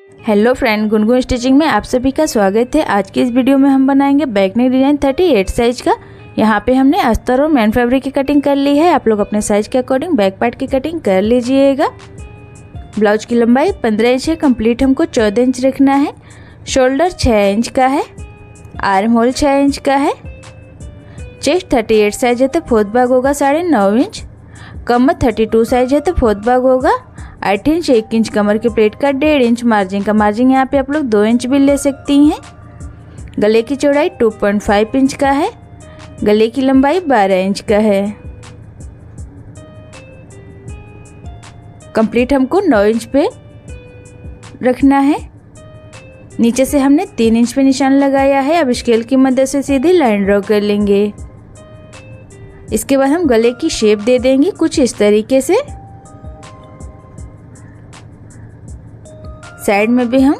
Hello friend, Gungun stitching में आप सभी का स्वागत है। आज की इस वीडियो में हम बनाएंगे बैक नेक डिजाइन 38 साइज का। यहाँ पे हमने अस्तर और मैन फैब्रिक की कटिंग कर ली है। आप लोग अपने साइज के अकॉर्डिंग बैक पार्ट की कटिंग कर लीजिएगा। ब्लाउज की लंबाई 15 इंच है, कंप्लीट हमको 14 इंच रखना है। शोल्डर 6 इंच का है, आर्म होल 6 इंच का है। चेस्ट 38 साइज है तो फोर्थ भाग होगा 9.5 इंच। कमर 32 साइज है तो फोर्थ भाग होगा 8 इंच। 1 इंच कमर के प्लेट का 1.5 इंच मार्जिन का। मार्जिन यहाँ पे आप लोग 2 इंच भी ले सकती हैं। गले की चौड़ाई 2.5 इंच का है। गले की लंबाई 12 इंच का है। कंप्लीट हमको 9 इंच पे रखना है। नीचे से हमने 3 इंच पे निशान लगाया है। अब स्केल की मदद से सीधी लाइन ड्रॉ कर लेंगे। इसके बाद हम गले की शेप दे देंगे कुछ इस तरीके से। साइड में भी हम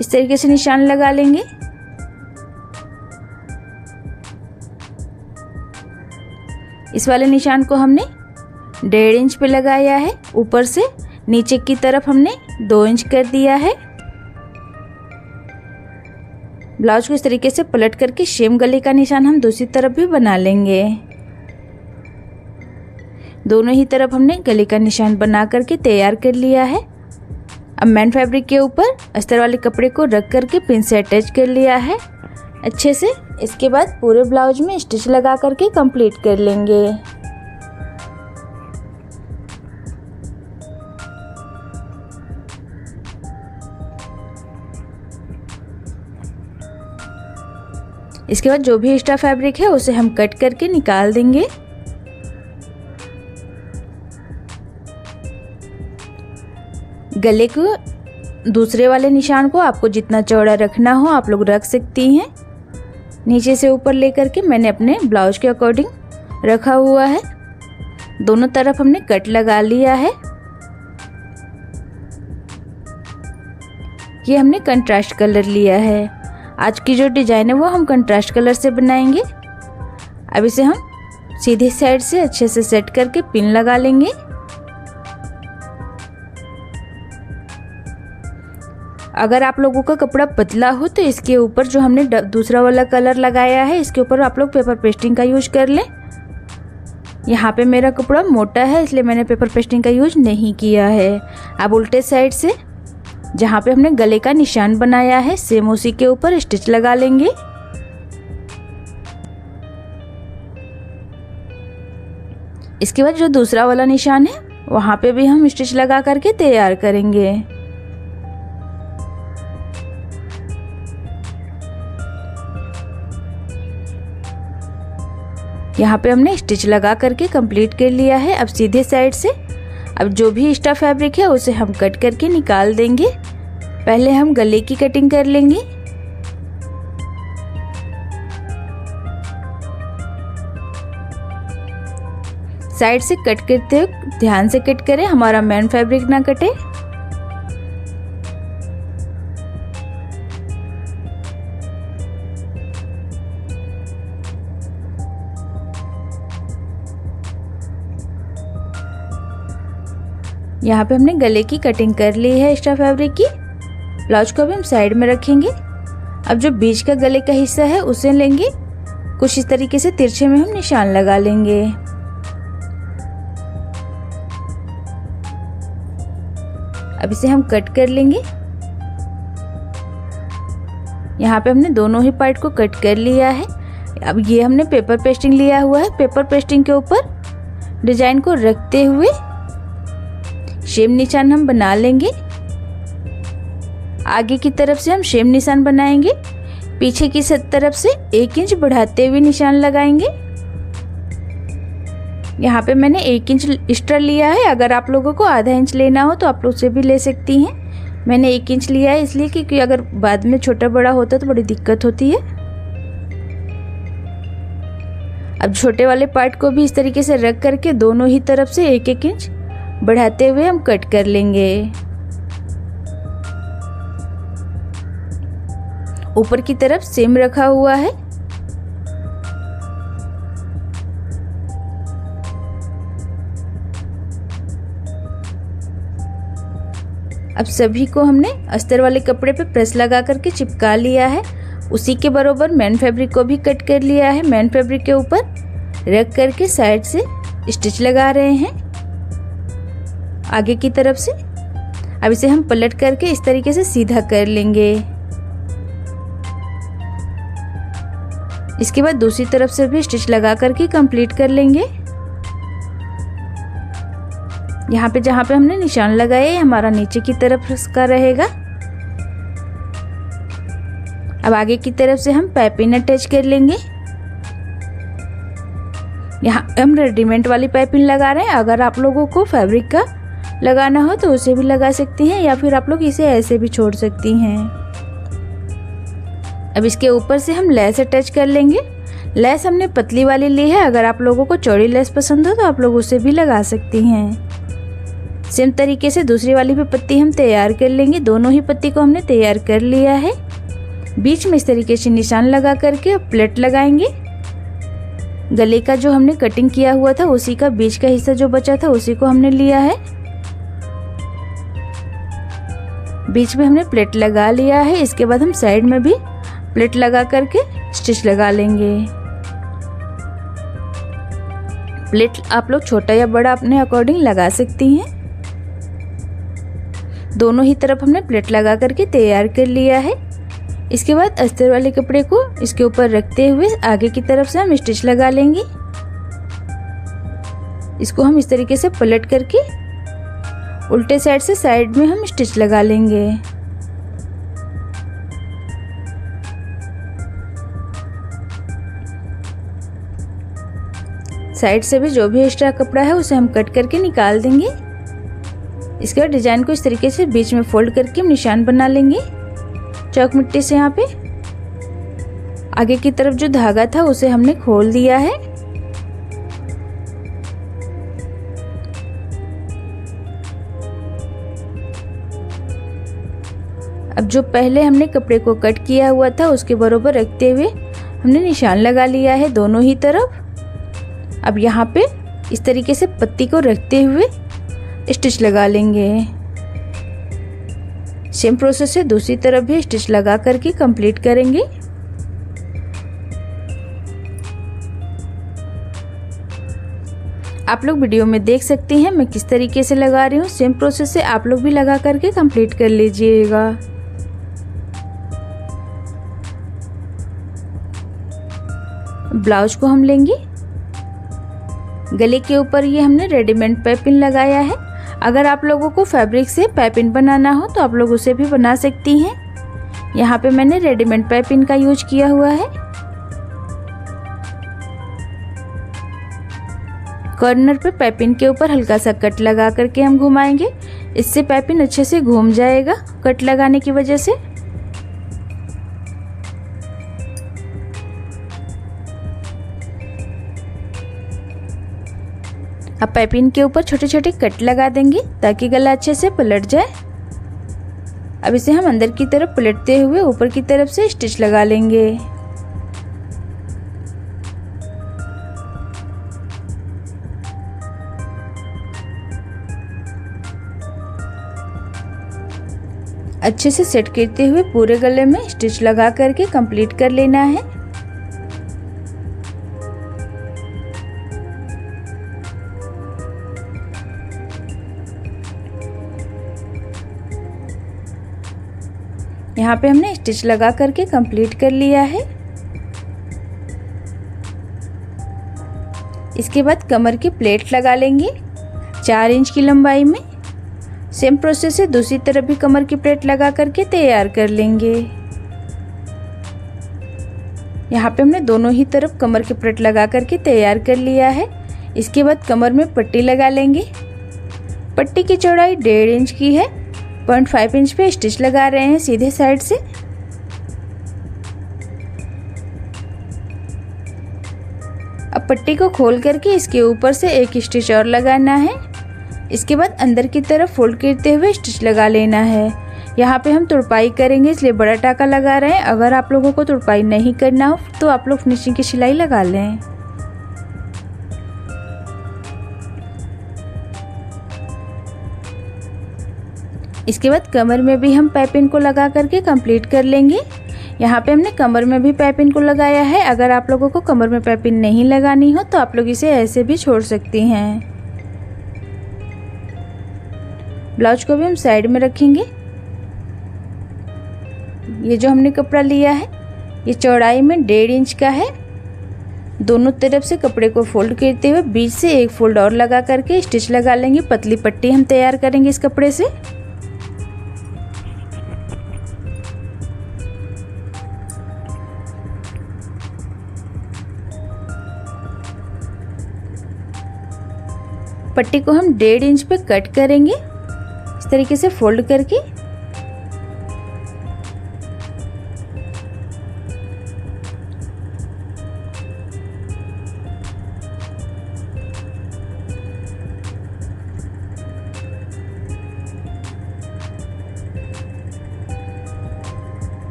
इस तरीके से निशान लगा लेंगे। इस वाले निशान को हमने 1.5 इंच पे लगाया है। ऊपर से नीचे की तरफ हमने 2 इंच कर दिया है। ब्लाउज को इस तरीके से पलट करके सेम गले का निशान हम दूसरी तरफ भी बना लेंगे। दोनों ही तरफ हमने गले का निशान बना करके तैयार कर लिया है। अब मैन फैब्रिक के ऊपर अस्तर वाले कपड़े को रख करके पिन से अटैच कर लिया है अच्छे से। इसके बाद पूरे ब्लाउज में स्टिच लगा करके कंप्लीट कर लेंगे। इसके बाद जो भी एक्स्ट्रा फैब्रिक है उसे हम कट करके निकाल देंगे। गले को दूसरे वाले निशान को आपको जितना चौड़ा रखना हो आप लोग रख सकती हैं। नीचे से ऊपर लेकर के मैंने अपने ब्लाउज के अकॉर्डिंग रखा हुआ है। दोनों तरफ हमने कट लगा लिया है। ये हमने कंट्रास्ट कलर लिया है। आज की जो डिजाइन है वो हम कंट्रास्ट कलर से बनाएंगे। अब इसे हम सीधे साइड से अच्छे से सेट करके पिन लगा लेंगे। अगर आप लोगों का कपड़ा पतला हो तो इसके ऊपर जो हमने दूसरा वाला कलर लगाया है इसके ऊपर आप लोग पेपर पेस्टिंग का यूज कर लें। यहाँ पे मेरा कपड़ा मोटा है इसलिए मैंने पेपर पेस्टिंग का यूज नहीं किया है। अब उल्टे साइड से जहाँ पे हमने गले का निशान बनाया है सेम उसी के ऊपर स्टिच लगा लेंगे। इसके बाद जो दूसरा वाला निशान है वहाँ पे भी हम स्टिच लगा करके तैयार करेंगे। यहाँ पे हमने स्टिच लगा करके कंप्लीट कर लिया है। अब सीधे साइड से अब जो भी एक्स्ट्रा फैब्रिक है उसे हम कट करके निकाल देंगे। पहले हम गले की कटिंग कर लेंगे। साइड से कट करते हुए ध्यान से कट करें, हमारा मैन फैब्रिक ना कटे। यहाँ पे हमने गले की कटिंग कर ली है एक्स्ट्रा फैब्रिक की। ब्लाउज को भी हम साइड में रखेंगे। अब जो बीच का गले का हिस्सा है उसे लेंगे कुछ इस तरीके से तिरछे में हम निशान लगा लेंगे। अब इसे हम कट कर लेंगे। यहाँ पे हमने दोनों ही पार्ट को कट कर लिया है। अब ये हमने पेपर पेस्टिंग लिया हुआ है। पेपर पेस्टिंग के ऊपर डिजाइन को रखते हुए शेम निशान हम बना लेंगे। आगे की तरफ से हम शेम निशान बनाएंगे। पीछे की तरफ से 1 इंच बढ़ाते हुए निशान लगाएंगे। यहाँ पे मैंने 1 इंच एक्स्ट्रा लिया है। अगर आप लोगों को आधा इंच लेना हो तो आप लोग उसे भी ले सकती हैं। मैंने 1 इंच लिया है इसलिए क्योंकि अगर बाद में छोटा बड़ा होता तो बड़ी दिक्कत होती है। अब छोटे वाले पार्ट को भी इस तरीके से रख करके दोनों ही तरफ से 1-1 इंच बढ़ाते हुए हम कट कर लेंगे। ऊपर की तरफ सेम रखा हुआ है। अब सभी को हमने अस्तर वाले कपड़े पे प्रेस लगा करके चिपका लिया है। उसी के बराबर मेन फैब्रिक को भी कट कर लिया है। मेन फैब्रिक के ऊपर रख करके साइड से स्टिच लगा रहे हैं आगे की तरफ से। अब इसे हम पलट करके इस तरीके से सीधा कर लेंगे। इसके बाद दूसरी तरफ से भी स्टिच लगा करके कंप्लीट कर लेंगे। यहाँ पे जहाँ पे हमने निशान लगाए हमारा नीचे की तरफ का रहेगा। अब आगे की तरफ से हम पाइपिंग अटैच कर लेंगे। यहाँ हम रेडीमेड वाली पाइपिंग लगा रहे हैं। अगर आप लोगों को फैब्रिक का लगाना हो तो उसे भी लगा सकती हैं या फिर आप लोग इसे ऐसे भी छोड़ सकती हैं। अब इसके ऊपर से हम लेस अटैच कर लेंगे। लेस हमने पतली वाली ली है। अगर आप लोगों को चौड़ी लेस पसंद हो तो आप लोग उसे भी लगा सकती हैं। सेम तरीके से दूसरी वाली भी पत्ती हम तैयार कर लेंगे। दोनों ही पत्ती को हमने तैयार कर लिया है। बीच में इस तरीके से निशान लगा करके प्लेट लगाएंगे। गले का जो हमने कटिंग किया हुआ था उसी का बीच का हिस्सा जो बचा था उसी को हमने लिया है। बीच में हमने प्लेट लगा लिया है। इसके बाद हम साइड में भी प्लेट लगा करके स्टिच लगा लेंगे। प्लेट आप लोग छोटा या बड़ा अपने अकॉर्डिंग लगा सकती हैं। दोनों ही तरफ हमने प्लेट लगा करके तैयार कर लिया है। इसके बाद अस्तर वाले कपड़े को इसके ऊपर रखते हुए आगे की तरफ से हम स्टिच लगा लेंगे। इसको हम इस तरीके से पलट करके उल्टे साइड से साइड में हम स्टिच लगा लेंगे। साइड से भी जो भी एक्स्ट्रा कपड़ा है उसे हम कट करके निकाल देंगे। इसके बाद डिजाइन को इस तरीके से बीच में फोल्ड करके हम निशान बना लेंगे चौक मिट्टी से। यहाँ पे आगे की तरफ जो धागा था उसे हमने खोल दिया है। अब जो पहले हमने कपड़े को कट किया हुआ था उसके बराबर रखते हुए हमने निशान लगा लिया है दोनों ही तरफ। अब यहाँ पे इस तरीके से पत्ती को रखते हुए स्टिच लगा लेंगे। सेम प्रोसेस से दूसरी तरफ भी स्टिच लगा करके कंप्लीट करेंगे। आप लोग वीडियो में देख सकते हैं मैं किस तरीके से लगा रही हूँ। सेम प्रोसेस से आप लोग भी लगा करके कंप्लीट कर लीजिएगा। ब्लाउज को हम लेंगे। गले के ऊपर ये हमने रेडीमेड पाइपिंग लगाया है। अगर आप लोगों को फैब्रिक से पाइपिंग बनाना हो तो आप लोग उसे भी बना सकती हैं। यहाँ पे मैंने रेडीमेड पाइपिंग का यूज किया हुआ है। कॉर्नर पे पाइपिंग के ऊपर हल्का सा कट लगा करके हम घुमाएंगे। इससे पाइपिंग अच्छे से घूम जाएगा कट लगाने की वजह से। अब पाइपिंग के ऊपर छोटे छोटे कट लगा देंगे ताकि गला अच्छे से पलट जाए। अब इसे हम अंदर की तरफ पलटते हुए ऊपर की तरफ से स्टिच लगा लेंगे। अच्छे से सेट करते हुए पूरे गले में स्टिच लगा करके कंप्लीट कर लेना है। यहाँ पे हमने स्टिच लगा करके कंप्लीट कर लिया है। इसके बाद कमर की प्लेट लगा लेंगे 4 इंच की लंबाई में। सेम प्रोसेस से दूसरी तरफ भी कमर की प्लेट लगा करके तैयार कर लेंगे। यहाँ पे हमने दोनों ही तरफ कमर की प्लेट लगा करके तैयार कर लिया है। इसके बाद कमर में पट्टी लगा लेंगे। पट्टी की चौड़ाई 1.5 इंच की है। 0.5 इंच पे स्टिच लगा रहे हैं सीधे साइड से। अब पट्टी को खोल करके इसके ऊपर से एक स्टिच और लगाना है। इसके बाद अंदर की तरफ फोल्ड करते हुए स्टिच लगा लेना है। यहाँ पे हम तुरपाई करेंगे इसलिए बड़ा टाका लगा रहे हैं। अगर आप लोगों को तुरपाई नहीं करना हो तो आप लोग फिनिशिंग की सिलाई लगा लें। इसके बाद कमर में भी हम पाइपिंग को लगा करके कंप्लीट कर लेंगे। यहाँ पे हमने कमर में भी पाइपिंग को लगाया है। अगर आप लोगों को कमर में पाइपिंग नहीं लगानी हो तो आप लोग इसे ऐसे भी छोड़ सकती हैं। ब्लाउज को भी हम साइड में रखेंगे। ये जो हमने कपड़ा लिया है ये चौड़ाई में 1.5 इंच का है। दोनों तरफ से कपड़े को फोल्ड करते हुए बीच से एक फोल्ड और लगा करके स्टिच लगा लेंगे। पतली पट्टी हम तैयार करेंगे इस कपड़े से। पट्टी को हम 1.5 इंच पे कट करेंगे इस तरीके से फोल्ड करके।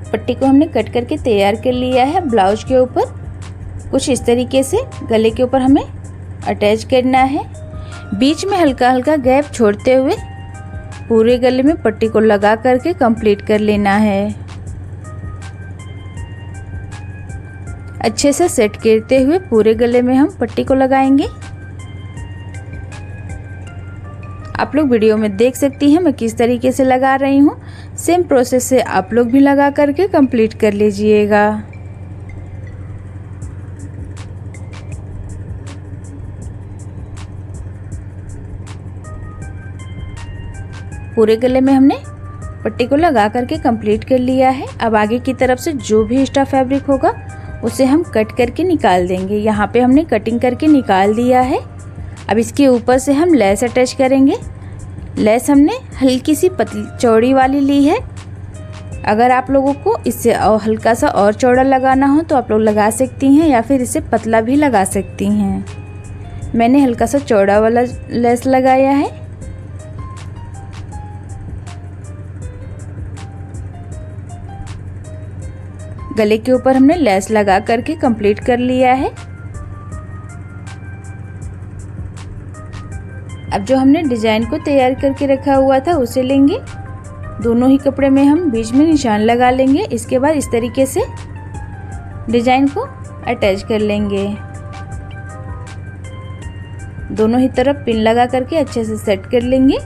पट्टी को हमने कट करके तैयार कर लिया है। ब्लाउज के ऊपर कुछ इस तरीके से गले के ऊपर हमें अटैच करना है। बीच में हल्का हल्का गैप छोड़ते हुए पूरे गले में पट्टी को लगा करके कंप्लीट कर लेना है। अच्छे से सेट करते हुए पूरे गले में हम पट्टी को लगाएंगे। आप लोग वीडियो में देख सकती हैं मैं किस तरीके से लगा रही हूँ। सेम प्रोसेस से आप लोग भी लगा करके कंप्लीट कर लीजिएगा। पूरे गले में हमने पट्टी को लगा करके कंप्लीट कर लिया है। अब आगे की तरफ से जो भी एक्स्ट्रा फैब्रिक होगा उसे हम कट करके निकाल देंगे। यहाँ पे हमने कटिंग करके निकाल दिया है। अब इसके ऊपर से हम लेस अटैच करेंगे। लेस हमने हल्की सी पतली चौड़ी वाली ली है। अगर आप लोगों को इससे हल्का सा और चौड़ा लगाना हो तो आप लोग लगा सकती हैं या फिर इसे पतला भी लगा सकती हैं। मैंने हल्का सा चौड़ा वाला लेस लगाया है। गले के ऊपर हमने लेस लगा करके कंप्लीट कर लिया है। अब जो हमने डिजाइन को तैयार करके रखा हुआ था उसे लेंगे। दोनों ही कपड़े में हम बीच में निशान लगा लेंगे। इसके बाद इस तरीके से डिजाइन को अटैच कर लेंगे। दोनों ही तरफ पिन लगा करके अच्छे से सेट कर लेंगे।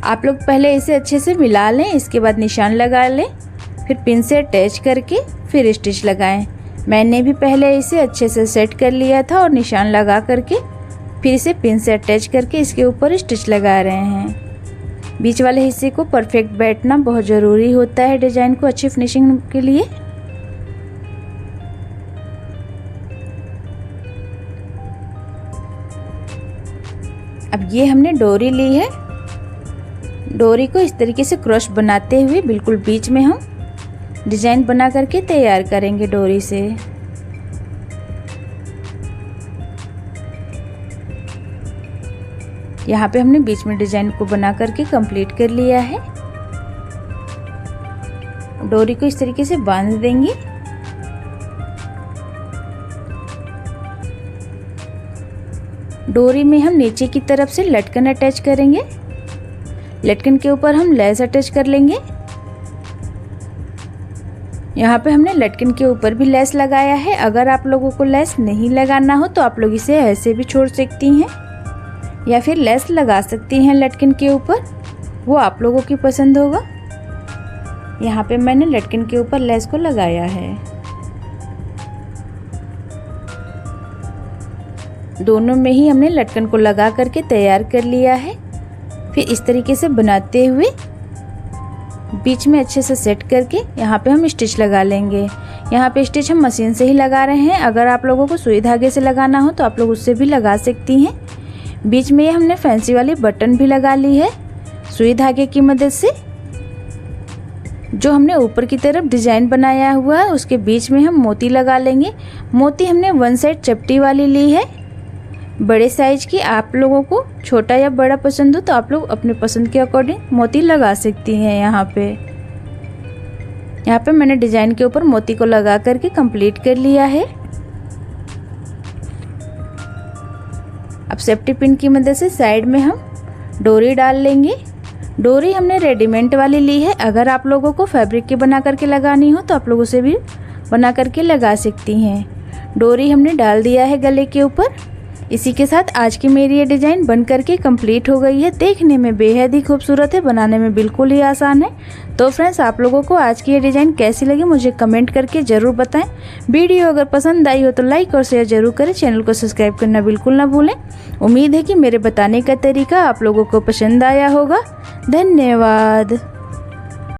आप लोग पहले इसे अच्छे से मिला लें, इसके बाद निशान लगा लें, फिर पिन से अटैच करके फिर स्टिच लगाएं। मैंने भी पहले इसे अच्छे से सेट कर लिया था और निशान लगा करके फिर इसे पिन से अटैच करके इसके ऊपर स्टिच लगा रहे हैं। बीच वाले हिस्से को परफेक्ट बैठना बहुत ज़रूरी होता है डिजाइन को अच्छी फिनिशिंग के लिए। अब ये हमने डोरी ली है। डोरी को इस तरीके से क्रॉस बनाते हुए बिल्कुल बीच में हम डिजाइन बना करके तैयार करेंगे डोरी से। यहाँ पे हमने बीच में डिजाइन को बना करके कंप्लीट कर लिया है। डोरी को इस तरीके से बांध देंगे। डोरी में हम नीचे की तरफ से लटकन अटैच करेंगे। लटकन के ऊपर हम लेस अटैच कर लेंगे। यहाँ पे हमने लटकन के ऊपर भी लेस लगाया है। अगर आप लोगों को लेस नहीं लगाना हो तो आप लोग इसे ऐसे भी छोड़ सकती हैं या फिर लेस लगा सकती हैं लटकन के ऊपर, वो आप लोगों की पसंद होगा। यहाँ पे मैंने लटकन के ऊपर लेस को लगाया है। दोनों में ही हमने लटकन को लगा करके तैयार कर लिया है। फिर इस तरीके से बनाते हुए बीच में अच्छे से सेट करके यहाँ पे हम स्टिच लगा लेंगे। यहाँ पे स्टिच हम मशीन से ही लगा रहे हैं। अगर आप लोगों को सुई धागे से लगाना हो तो आप लोग उससे भी लगा सकती हैं। बीच में ये हमने फैंसी वाली बटन भी लगा ली है सुई धागे की मदद से। जो हमने ऊपर की तरफ डिजाइन बनाया हुआ है उसके बीच में हम मोती लगा लेंगे। मोती हमने 1 साइड चपटी वाली ली है, बड़े साइज की। आप लोगों को छोटा या बड़ा पसंद हो तो आप लोग अपने पसंद के अकॉर्डिंग मोती लगा सकती हैं। यहाँ पे मैंने डिजाइन के ऊपर मोती को लगा करके कंप्लीट कर लिया है। अब सेफ्टी पिन की मदद से साइड में हम डोरी डाल लेंगे। डोरी हमने रेडीमेड वाली ली है, अगर आप लोगों को फैब्रिक की बना करके लगानी हो तो आप लोग उसे भी बना करके लगा सकती हैं। डोरी हमने डाल दिया है गले के ऊपर। इसी के साथ आज की मेरी ये डिज़ाइन बन करके कंप्लीट हो गई है। देखने में बेहद ही खूबसूरत है, बनाने में बिल्कुल ही आसान है। तो फ्रेंड्स, आप लोगों को आज की ये डिज़ाइन कैसी लगी मुझे कमेंट करके ज़रूर बताएं। वीडियो अगर पसंद आई हो तो लाइक और शेयर ज़रूर करें। चैनल को सब्सक्राइब करना बिल्कुल ना भूलें। उम्मीद है कि मेरे बताने का तरीका आप लोगों को पसंद आया होगा। धन्यवाद।